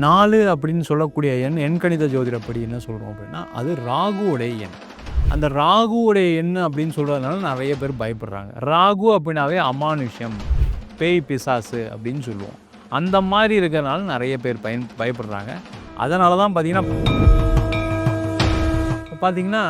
4 அப்படின்னு சொல்லக்கூடிய எண் எண்கணித ஜோதிடப்படி என்ன சொல்றோம் அப்படின்னா, அது ராகுவுடைய எண். அந்த ராகுவுடைய எண் அப்படின்னு சொல்றதுனால நெறைய பேர் பயப்படுறாங்க. ராகு அப்படின்னாவே அமானுஷ்யம், பேய், பிசாசு அப்படின்னு சொல்லுவோம். அந்த மாரி இருக்கிறனால நெறைய பேர் பயப்படுறாங்க. அதனால தான் பார்த்தீங்கன்னா,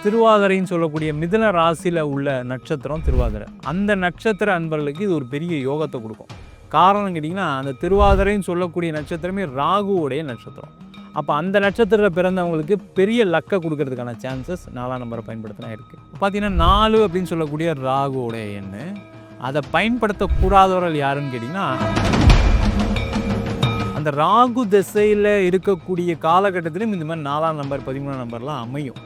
திருவாதிரைன்னு சொல்லக்கூடிய மிதுன ராசியில உள்ள நட்சத்திரம் திருவாதிரை. அந்த நட்சத்திர அன்பர்களுக்கு இது ஒரு பெரிய யோகத்த குடுக்கும். காரணம் கேட்டீங்கன்னா, அந்த திருவாதிரைன்னு சொல்லக்கூடிய நட்சத்திரமே ராகுவுடைய நட்சத்திரம். அப்ப அந்த நட்சத்திரத்தில பிறந்தவங்களுக்கு பெரிய லக்க குடுக்கறதுக்கான சான்சஸ் 4ஆம் நம்பர பயன்படுத்தினா இருக்கு. பார்த்தீங்கன்னா 4 அப்படின்னு சொல்லக்கூடிய ராகுவுடைய எண்ணு. அத பயன்படுத்தக்கூடாதவர்கள் யாருன்னு கேட்டீங்கன்னா, அந்த ராகு திசையில இருக்கக்கூடிய காலகட்டத்திலும் இந்த மாரி 4ஆம் நம்பர், 13ஆம் நம்பர்லாம் அமையும்.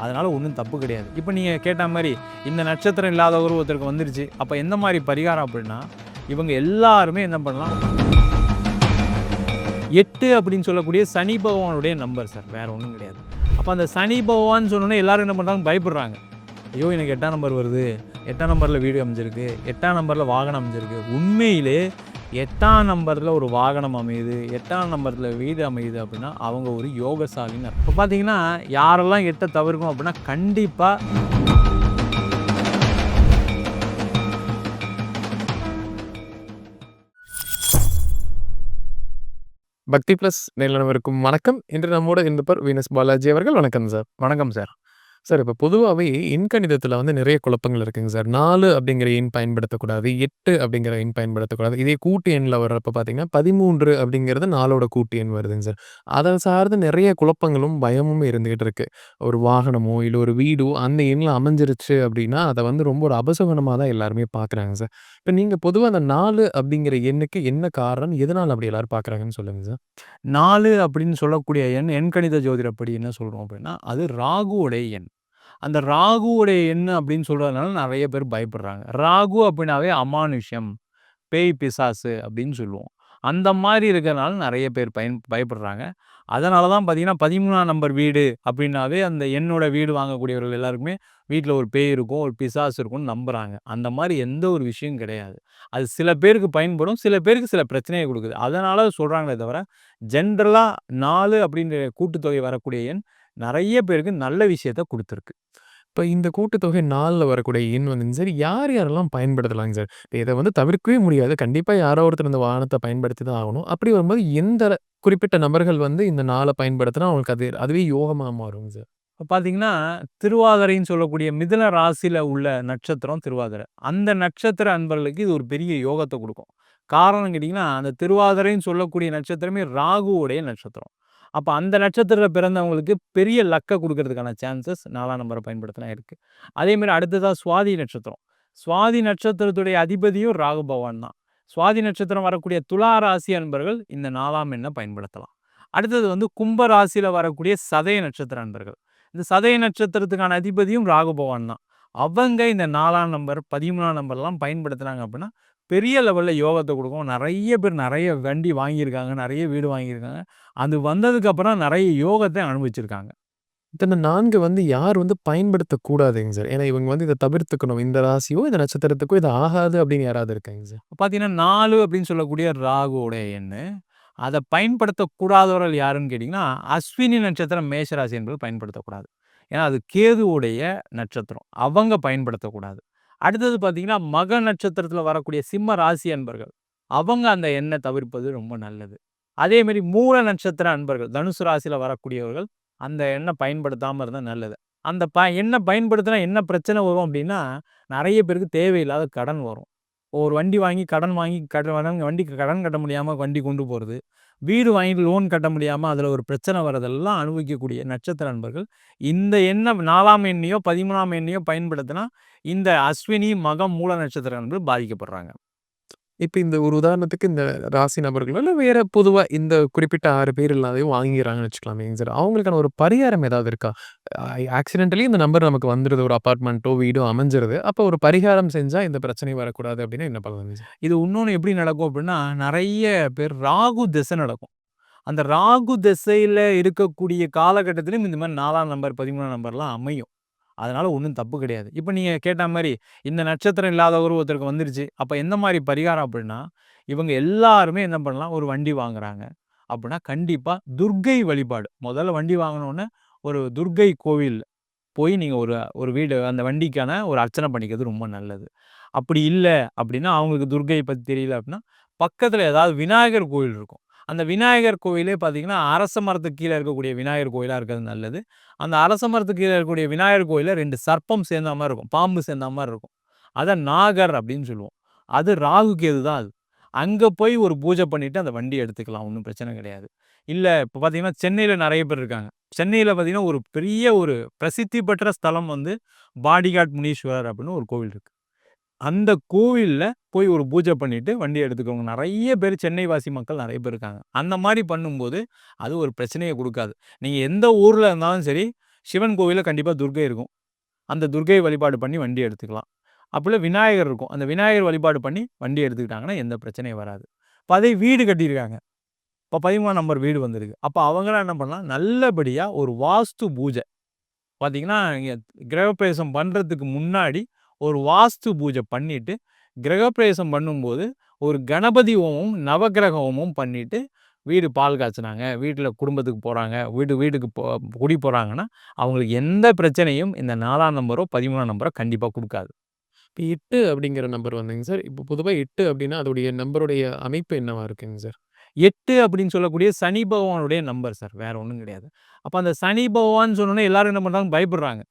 அதனால ஒண்ணும் தப்பு கிடையாது. இப்ப நீங்க கேட்ட மாரி இந்த நட்சத்திரம் இல்லாதவர் ஒருத்தருக்கு வந்துருச்சு. அப்ப எந்த மாரி பரிகாரம் அப்படின்னா, இவங்க எல்லாருமே என்ன பண்ணலாம், 8 அப்படின்னு சொல்லக்கூடிய சனி பகவானுடைய நம்பர் சார். வேற ஒண்ணும் கிடையாது. அப்ப அந்த சனி பகவான்னு சொன்னோனே எல்லாரும் என்ன பண்றாங்க, பயப்படுறாங்க. ஐயோ! எனக்கு 8ஆம் நம்பர் வருது. 8ஆம் நம்பர்ல வீடு அமைஞ்சிருக்கு. 8ஆம் நம்பர்ல வாகனம் அமைஞ்சிருக்கு. உண்மையிலே 8ஆம் நம்பர்ல ஒரு வாகனம் அமையுது, 8ஆம் நம்பர்ல வீடு அமையுது அப்படின்னா, அவங்க ஒரு யோகசாலின்னு அர்த்தம். இப்ப பார்த்தீங்கன்னா, யாரெல்லாம் 8 தவிர்க்கணும் அப்படின்னா, கண்டிப்பா பக்தி பிளஸ் நேயர்களுக்கும் வணக்கம். இன்று நம்மோடு இருந்தவர் வீனஸ் பாலாஜி அவர்கள். வணக்கம் சார். வணக்கம் சார். சார் இப்ப பொதுவாவே எண்கணிதத்தில வந்து நிறைய குழப்பங்கள் இருக்குங்க சார். 4 அப்படிங்கிற எண் பயன்படுத்தக்கூடாது. 8 அப்படிங்கிற எண் பயன்படுத்தக்கூடாது. இதே கூட்டு எண்ல வர்றப்ப பார்த்தீங்கன்னா, 13 அப்படிங்கிறது 4ஓட கூட்டு எண் வருதுங்க சார். அத சார்ந்து நிறைய குழப்பங்களும், பயமும் இருந்துகிட்டு இருக்கு. ஒரு வாகனமோ, இல்ல ஒரு வீடோ அந்த எண்ல அமைஞ்சிருச்சு அப்படின்னா, அத வந்து ரொம்ப ஒரு அபசகுனமா தான் எல்லாருமே பார்க்குறாங்க சார். இப்ப நீங்க பொதுவா அந்த 4 அப்படிங்கிற எண்ணுக்கு என்ன காரணம்? எதனால அப்படி எல்லாரும் பார்க்குறாங்கன்னு சொல்லுங்க சார். 4 அப்படின்னு சொல்லக்கூடிய எண் எண்கணித ஜோதிடப்படி என்ன சொல்றோம் அப்படின்னா, அது ராகுவுடைய எண். அந்த ராகுவுடைய எண் அப்படின்னு சொல்றதுனால நெறைய பேர் பயப்படுறாங்க. ராகு அப்படின்னாவே அமானுஷ்யம், பேய், பிசாசு அப்படின்னு சொல்லுவோம். அந்த மாரி இருக்கிறனால நெறைய பேர் பயப்படுறாங்க. அதனால தான் பார்த்தீங்கன்னா, 13ஆம் நம்பர் வீடு அப்படின்னாவே அந்த எண்ணோட வீடு வாங்கக்கூடியவர்கள் எல்லாருக்குமே வீட்ல ஒரு பேய் இருக்கும், ஒரு பிசாசு இருக்கும்னு நம்புறாங்க. அந்த மாரி எந்த ஒரு விஷயம் கிடையாது. அது சில பேருக்கு பயன்படும், சில பேருக்கு சில பிரச்சனைய குடுக்குது. அதனால சொல்றாங்களே தவிர, ஜென்ரலா 4 அப்படின்ற கூட்டுத்தொகை வரக்கூடிய எண் நெறைய பேருக்கு நல்ல விஷயத்த குடுத்துருக்கு. இப்ப இந்த கூட்டுத்தொகை 4ல வரக்கூடிய எண் வந்துங்க சார், யார் யாரெல்லாம் பயன்படுத்தலாங்க சார்? இத வந்து தவிர்க்கவே முடியாது. கண்டிப்பா யாரோ ஒருத்தர் இந்த வாகனத்த பயன்படுத்தி தான் ஆகணும். அப்படி வரும்போது எந்த குறிப்பிட்ட நபர்கள் வந்து இந்த 4 பயன்படுத்தினா அவங்களுக்கு அதுவே யோகமா மாறுங்க சார்? இப்ப பார்த்தீங்கன்னா, திருவாதிரைன்னு சொல்லக்கூடிய மிதுன ராசியில உள்ள நட்சத்திரம் திருவாதிரை. அந்த நட்சத்திர அன்பர்களுக்கு இது ஒரு பெரிய யோகத்த குடுக்கும். காரணம் கேட்டீங்கன்னா, அந்த திருவாதிரைன்னு சொல்லக்கூடிய நட்சத்திரமே ராகுவுடைய நட்சத்திரம். அப்ப அந்த நட்சத்திரத்தில பிறந்தவங்களுக்கு பெரிய லக்க குடுக்கறதுக்கான சான்சஸ் 4ஆம் நம்பர பயன்படுத்தினா இருக்கு. அதேமாரி அடுத்ததா சுவாதி நட்சத்திரம். சுவாதி நட்சத்திரத்துடைய அதிபதியும் ராகு பகவான் தான். சுவாதி நட்சத்திரம் வரக்கூடிய துலா ராசி அன்பர்கள் இந்த 4ஆம் எண்ண பயன்படுத்தலாம். அடுத்தது வந்து கும்ப ராசியில வரக்கூடிய சதய நட்சத்திர அன்பர்கள். இந்த சதய நட்சத்திரத்துக்கான அதிபதியும் ராகு பகவான் தான். அவங்க இந்த 4ஆம் நம்பர், 13ஆம் நம்பர்லாம் பயன்படுத்துனாங்க அப்படின்னா, பெரிய லெவல்ல யோகத்த குடுக்கும். நெறைய பேர் நெறைய வண்டி வாங்கியிருக்காங்க. நெறைய வீடு வாங்கியிருக்காங்க. அது வந்ததுக்கப்புறம் நெறைய யோகத்த அனுபவிச்சிருக்காங்க. இந்த 4 வந்து யார் வந்து பயன்படுத்தக்கூடாதுங்க சார்? ஏன்னா இவங்க வந்து இத தவிர்த்துக்கணும். இந்த ராசியோ, இந்த நட்சத்திரத்துக்கோ இது ஆகாது அப்படின்னு யாராவது இருக்காங்க சார்? பார்த்தீங்கன்னா, 4 அப்படின்னு சொல்லக்கூடிய ராகுவுடைய எண்ணு. அத பயன்படுத்தக்கூடாதவர்கள் யாருன்னு கேட்டீங்கன்னா, அஸ்வினி நட்சத்திரம் மேஷ ராசி என்பது பயன்படுத்தக்கூடாது. ஏன்னா, அது கேதுவுடைய நட்சத்திரம். அவங்க பயன்படுத்தக்கூடாது. அடுத்தது பார்த்தீங்கன்னா, மக நட்சத்திரத்தில வரக்கூடிய சிம்ம ராசி அன்பர்கள். அவங்க அந்த எண்ண தவிர்ப்பது ரொம்ப நல்லது. அதேமாரி மூல நட்சத்திர அன்பர்கள், தனுசு ராசியில வரக்கூடியவர்கள், அந்த எண்ண பயன்படுத்தாம இருந்தா நல்லது. அந்த எண்ண பயன்படுத்தினா என்ன பிரச்சனை வரும் அப்டின்னா, நெறைய பேருக்கு தேவையில்லாத கடன் வரும். ஒரு வண்டி வாங்கி கடன் வாங்கி வண்டிக்கு கடன் கட்ட முடியாம வண்டி கொண்டு போறது. வீடு வாங்கி லோன் கட்ட முடியாம அதில ஒரு பிரச்சனை வரதெல்லாம் அனுபவிக்கக்கூடிய நட்சத்திர அன்பர்கள், இந்த எண்ணம் 4ஆம் எண்ணையோ, 13ஆம் எண்ணையோ பயன்படுத்தினா, இந்த அஸ்வினி, மகம், மூல நட்சத்திர அன்பர்கள் பாதிக்கப்படுறாங்க. இப்ப இந்த ஒரு உதாரணத்துக்கு இந்த ராசி நபர்களோ, இல்ல வேற பொதுவா இந்த குறிப்பிட்ட 6 பேர் எல்லாத்தையும் வாங்கிறாங்கன்னு வச்சுக்கலாமேங்க சார். அவங்களுக்கான ஒரு பரிகாரம் ஏதாவது இருக்கா? ஆக்சிடென்டலி இந்த நம்பர் நமக்கு வந்துருது. ஒரு அபார்ட்மெண்ட்டோ, வீடோ அமைஞ்சிருது. அப்போ ஒரு பரிகாரம் செஞ்சா இந்த பிரச்சனை வரக்கூடாது அப்படின்னா என்ன பண்ணலாங்க சார்? இது இன்னொன்னு எப்படி நடக்கும் அப்படின்னா, நெறைய பேர் ராகு திசை நடக்கும். அந்த ராகு திசையில இருக்கக்கூடிய காலகட்டத்திலும் இந்த மாரி 4ஆம் நம்பர், 13ஆம் நம்பர்லாம் அமையும். அதனால ஒண்ணும் தப்பு கிடையாது. இப்ப நீங்க கேட்டா மாரி, இந்த நட்சத்திரம் இல்லாதவர் ஒருத்தருக்கு வந்துருச்சு. அப்ப எந்த மாரி பரிகாரம் அப்படின்னா, இவங்க எல்லாருமே என்ன பண்ணலாம், ஒரு வண்டி வாங்குறாங்க. அப்படின்னா கண்டிப்பா துர்க்கை வழிபாடு. முதல்ல வண்டி வாங்குனோனே ஒரு துர்க்கை கோவில் போய் நீங்க ஒரு ஒரு வீடு அந்த வண்டிக்கான ஒரு அர்ச்சனை பண்ணிக்கிறது ரொம்ப நல்லது. அப்படி இல்ல அப்படின்னா, அவங்களுக்கு துர்க்கைய பத்தி தெரியல அப்படின்னா, பக்கத்துல ஏதாவது விநாயகர் கோவில் இருக்கும். அந்த விநாயகர் கோவிலே பார்த்தீங்கன்னா, அரச மரத்துக்கு கீழ இருக்கக்கூடிய விநாயகர் கோயிலா இருக்கிறது நல்லது. அந்த அரச மரத்துக்கு கீழ இருக்கக்கூடிய விநாயகர் கோயில்ல 2 சர்ப்பம் சேர்ந்தா மாரி இருக்கும். பாம்பு சேர்ந்தா மாரி இருக்கும். அத நாகர் அப்படின்னு சொல்லுவோம். அது ராகு கேது தான் அது. அங்க போய் ஒரு பூஜை பண்ணிட்டு அந்த வண்டிய எடுத்துக்கலாம். ஒண்ணும் பிரச்சனை கிடையாது. இல்ல இப்ப பார்த்தீங்கன்னா, சென்னையில நெறைய பேர் இருக்காங்க. சென்னையில பார்த்தீங்கன்னா, ஒரு பெரிய ஒரு பிரசித்தி பெற்ற ஸ்தலம் வந்து பாடிகாட் முனீஸ்வரர் அப்படின்னு ஒரு கோவில் இருக்கு. அந்த கோவில்ல போய் ஒரு பூஜை பண்ணிட்டு வண்டிய எடுத்துக்கோங்க. நெறைய பேர் சென்னை வாசி மக்கள் நெறைய பேர் இருக்காங்க. அந்த மாரி பண்ணும்போது, அது ஒரு பிரச்சனைய குடுக்காது. நீங்க எந்த ஊர்ல இருந்தாலும் சரி, சிவன் கோவில்ல கண்டிப்பா துர்க்கை இருக்கும். அந்த துர்க்கை வழிபாடு பண்ணி வண்டி எடுத்துக்கலாம். அப்போல விநாயகர் இருக்கும். அந்த விநாயகர் வழிபாடு பண்ணி வண்டி எடுத்துக்கிட்டாங்கன்னா, எந்த பிரச்சனையும் வராது. இப்ப அதே வீடு கட்டியிருக்காங்க. இப்ப 13ஆம் நம்பர் வீடு வந்திருக்கு. அப்ப அவங்கலாம் என்ன பண்ணலாம், நல்லபடியா ஒரு வாஸ்து பூஜை பார்த்தீங்கன்னா, நீங்க கிரகப்பிரவேசம் பண்றதுக்கு முன்னாடி ஒரு வாஸ்து பூஜை பண்ணிட்டு, கிரகப்பிரவேசம் பண்ணும்போது ஒரு கணபதி ஹோமம், நவக்கிரக ஹோமம் பண்ணிட்டு, வீடு பால் காய்ச்சுனாங்க, வீட்ல குடும்பத்துக்கு போறாங்க, வீட்டுக்கு குடி போறாங்கன்னா, அவங்களுக்கு எந்த பிரச்சனையும் இந்த 4ஆம் நம்பரோ, 13ஆம் நம்பரோ கண்டிப்பா குடுக்காது. இப்ப 8 அப்படிங்கிற நம்பர் வந்துங்க சார். இப்போ பொதுவா 8 அப்படின்னா, அதோடைய நம்பருடைய அமைப்பு என்னவா இருக்குங்க சார்? 8 அப்படின்னு சொல்லக்கூடிய சனி பகவானுடைய நம்பர் சார். வேற ஒண்ணும் கிடையாது. அப்ப அந்த சனி பகவான்னு சொன்னோனே எல்லாரும் என்ன பண்றாங்க? பயப்படுறாங்க.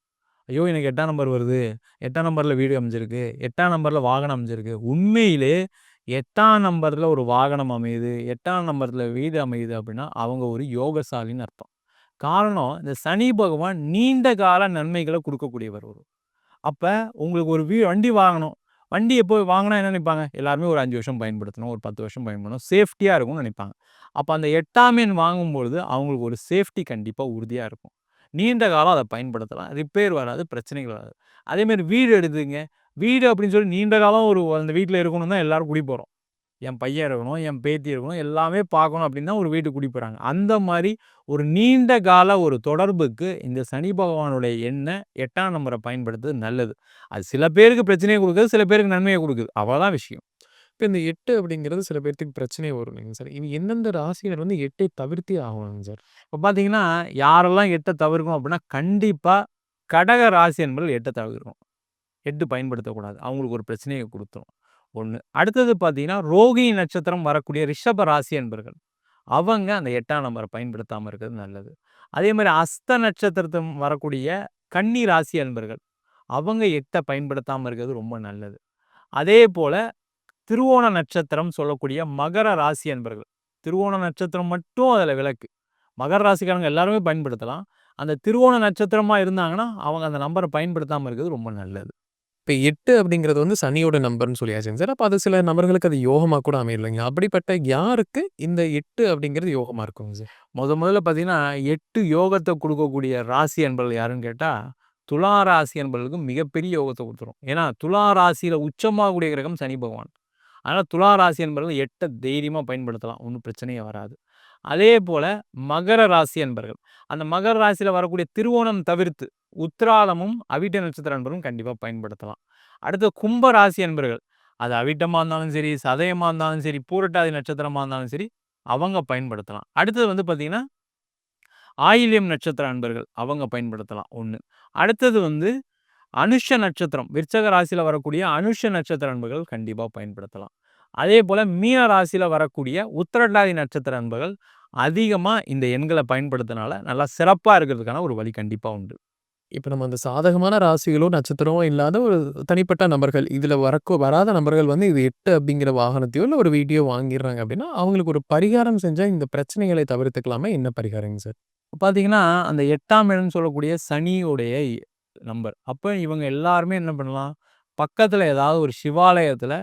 ஐயோ! எனக்கு 8ஆம் நம்பர் வருது. 8ஆம் நம்பர்ல வீடு அமைஞ்சிருக்கு. 8ஆம் நம்பர்ல வாகனம் அமைஞ்சிருக்கு. உண்மையிலே 8ஆம் நம்பர்ல ஒரு வாகனம் அமையுது. 8ஆம் நம்பர்ல வீடு அமையுது அப்படின்னா, அவங்க ஒரு யோகசாலின்னு அர்த்தம். காரணம், இந்த சனி பகவான் நீண்ட கால நன்மைகள குடுக்கக்கூடியவர் அவரு. அப்ப உங்களுக்கு ஒரு வண்டி வாங்கணும். வண்டி எப்போ வாங்குனா என்ன நினைப்பாங்க? எல்லாருமே ஒரு 5 வருஷம் பயன்படுத்தணும். ஒரு 10 வருஷம் பயன்படணும். சேஃப்டியா இருக்கும்னு நினைப்பாங்க. அப்ப அந்த 8ஆம் எண் வாங்கும்பொழுது அவங்களுக்கு ஒரு சேஃப்டி கண்டிப்பா உறுதியா இருக்கும். நீண்ட காலம் அத பயன்படுத்தலாம். ரிப்பேர் வராது, பிரச்சனைகள் வராது. அதேமாரி வீடு எடுத்துக்கங்க. வீடு அப்படின்னு சொல்லி நீண்ட காலம் அந்த வீட்ல இருக்கணும்னு தான் எல்லாரும் குடி போறோம். என் பையன் இருக்கணும், என் பேத்தி இருக்கணும், எல்லாமே பார்க்கணும் அப்படின்னு தான் ஒரு வீட்டுக்கு குடி போறாங்க. அந்த மாரி ஒரு நீண்ட கால ஒரு தொடர்புக்கு இந்த சனி பகவானுடைய எண்ண 8ஆம் நம்பர பயன்படுத்துறது நல்லது. அது சில பேருக்கு பிரச்சனைய குடுக்குது, சில பேருக்கு நன்மைய குடுக்குது. அவ்வளதான் விஷயம். இப்ப இந்த 8 அப்படிங்கிறது சில பேத்துக்கு பிரச்சனை வரும் இல்லைங்க சார். இது எந்தெந்த ராசியினர் வந்து 8ஐ தவிர்த்தே ஆகணுங்க சார்? இப்ப பார்த்தீங்கன்னா, யாரெல்லாம் 8 தவிர்க்கணும் அப்படின்னா, கண்டிப்பா கடக ராசி என்பவர்கள் 8 தவிர்க்கணும். 8 பயன்படுத்தக்கூடாது. அவங்களுக்கு ஒரு பிரச்சனைய குடுத்துரும். 1. அடுத்தது பார்த்தீங்கன்னா, ரோகிணி நட்சத்திரம் வரக்கூடிய ரிஷப ராசி என்பர்கள். அவங்க அந்த 8ஆம் நம்பர பயன்படுத்தாம இருக்கிறது நல்லது. அதே மாரி அஸ்த நட்சத்திரத்தில வரக்கூடிய கன்னி ராசி அன்பர்கள். அவங்க 8 பயன்படுத்தாம இருக்கிறது ரொம்ப நல்லது. அதேபோல திருவோண நட்சத்திரம் சொல்லக்கூடிய மகர ராசி அன்பர்கள். திருவோண நட்சத்திரம் மட்டும் அதில விலக்கு. மகர ராசிக்காரங்க எல்லாருமே பயன்படுத்தலாம். அந்த திருவோண நட்சத்திரமா இருந்தாங்கன்னா, அவங்க அந்த நம்பர பயன்படுத்தாம இருக்கிறது ரொம்ப நல்லது. இப்ப 8 அப்படிங்கிறது வந்து சனியோட நம்பர்ன்னு சொல்லியாச்சுங்க சார். அப்ப அது சில நபர்களுக்கு அது யோகமா கூட அமையலைங்க. அப்படிப்பட்ட யாருக்கு இந்த 8 அப்படிங்கிறது யோகமா இருக்குங்க சார்? முதல்ல பார்த்தீங்கன்னா, 8 யோகத்த குடுக்கக்கூடிய ராசி அன்பர்கள் யாருன்னு கேட்டா, துலா ராசி அன்பர்களுக்கு மிகப்பெரிய யோகத்த குடுத்துரும். ஏன்னா, துலா ராசியில உச்சமாகக்கூடிய கிரகம் சனி பகவான். அதனால துலா ராசி அன்பர்கள் 8 தைரியமா பயன்படுத்தலாம். ஒண்ணும் பிரச்சனையே வராது. அதேபோல மகர ராசி அன்பர்கள். அந்த மகர ராசியில வரக்கூடிய திருவோணம் தவிர்த்து, உத்திராடமும், அவிட்ட நட்சத்திர அன்பர்களும் கண்டிப்பா பயன்படுத்தலாம். அடுத்து கும்ப ராசி அன்பர்கள். அது அவிட்டமா இருந்தாலும் சரி, சதயமா இருந்தாலும் சரி, பூரட்டாதி நட்சத்திரமா இருந்தாலும் சரி, அவங்க பயன்படுத்தலாம். அடுத்தது வந்து பார்த்தீங்கன்னா, ஆயில்யம் நட்சத்திர அன்பர்கள். அவங்க பயன்படுத்தலாம் 1. அடுத்தது வந்து அனுஷ நட்சத்திரம். விருச்சக ராசியில வரக்கூடிய அனுஷ நட்சத்திர அன்பர்கள் கண்டிப்பா பயன்படுத்தலாம். அதேபோல மீன ராசியில வரக்கூடிய உத்திரட்டாதி நட்சத்திர அன்பர்கள் அதிகமா இந்த எண்கள பயன்படுத்துனால, நல்லா சிறப்பா இருக்கிறதுக்கான ஒரு வழி கண்டிப்பா உண்டு. இப்ப நம்ம அந்த சாதகமான ராசிகளோ, நட்சத்திரமோ இல்லாத ஒரு தனிப்பட்ட நபர்கள், இதுல வராத நபர்கள் வந்து இது 8 அப்படிங்கிற வாகனத்தையோ, இல்ல ஒரு வீட்டையோ வாங்கிர்றாங்க அப்படின்னா, அவங்களுக்கு ஒரு பரிகாரம் செஞ்சா இந்த பிரச்சனைகளை தவிர்த்துக்கலாமா? என்ன பரிகாரங்க சார்? பார்த்தீங்கன்னா, அந்த 8ஆம் இடம்னு சொல்லக்கூடிய சனியுடைய நம்பர். அப்ப இவங்க எல்லாருமே என்ன பண்ணலாம்? பக்கத்துல ஏதாவது ஒரு சிவாலயத்துல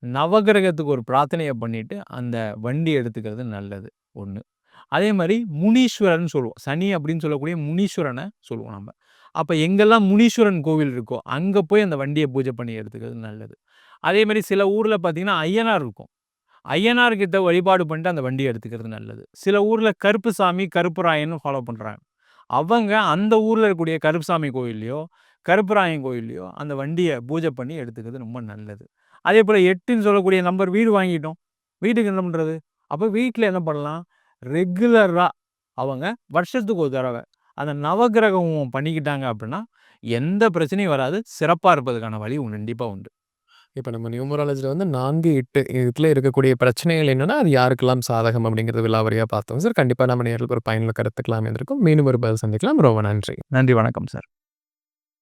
நவகிரகத்துக்கு ஒரு பிரார்த்தனைய பண்ணிட்டு, அந்த வண்டி எடுத்துக்கிறது நல்லது 1. அதே மாரி முனீஸ்வரன் சொல்லுவோம். சனி அப்படின்னு சொல்லக்கூடிய முனீஸ்வரன சொல்லுவோம் நம்ம. அப்ப எங்கெல்லாம் முனீஸ்வரன் கோவில் இருக்கோ, அங்க போய் அந்த வண்டிய பூஜை பண்ணி எடுத்துக்கிறது நல்லது. அதே மாரி சில ஊர்ல பார்த்தீங்கன்னா, ஐயனார் இருக்கும். ஐயனார் கிட்ட வழிபாடு பண்ணிட்டு அந்த வண்டிய எடுத்துக்கிறது நல்லது. சில ஊர்ல கருப்புசாமி, கருப்பராயன்னு ஃபாலோ பண்றாங்க. அவங்க அந்த ஊர்ல இருக்கக்கூடிய கருப்புசாமி கோயில்லயோ, கருப்பராயன் கோயில்லயோ அந்த வண்டிய பூஜை பண்ணி எடுத்துக்கிறது ரொம்ப நல்லது. அதேபோல 8ன்னு சொல்லக்கூடிய நம்பர் வீடு வாங்கிட்டோம். வீட்டுக்கு என்ன பண்றது? அப்ப வீட்ல என்ன பண்ணலாம்? ரெகுலரா அவங்க வருஷத்துக்கு ஒரு தடவ அந்த நவக்கிரக ஹோமம் பண்ணிக்கிட்டாங்க அப்படின்னா, எந்த பிரச்சனையும் வராது. சிறப்பா இருப்பதற்கான வழி கண்டிப்பா உண்டு. இப்ப நம்ம நியூமராலஜில வந்து 4, 8 இதுல இருக்கக்கூடிய பிரச்சனைகள் என்னன்னா, அது யாருக்கெல்லாம் சாதகம் அப்படிங்கிறது விலாவரியா பார்த்தோம் சார். கண்டிப்பா நம்ம நேயர்களுக்கு ஒரு பயனுள்ள கருத்துக்களா அமைந்திருக்கும். மீண்டும் ஒரு பதில் சந்திக்கலாம். ரொம்ப நன்றி. நன்றி, வணக்கம் சார்.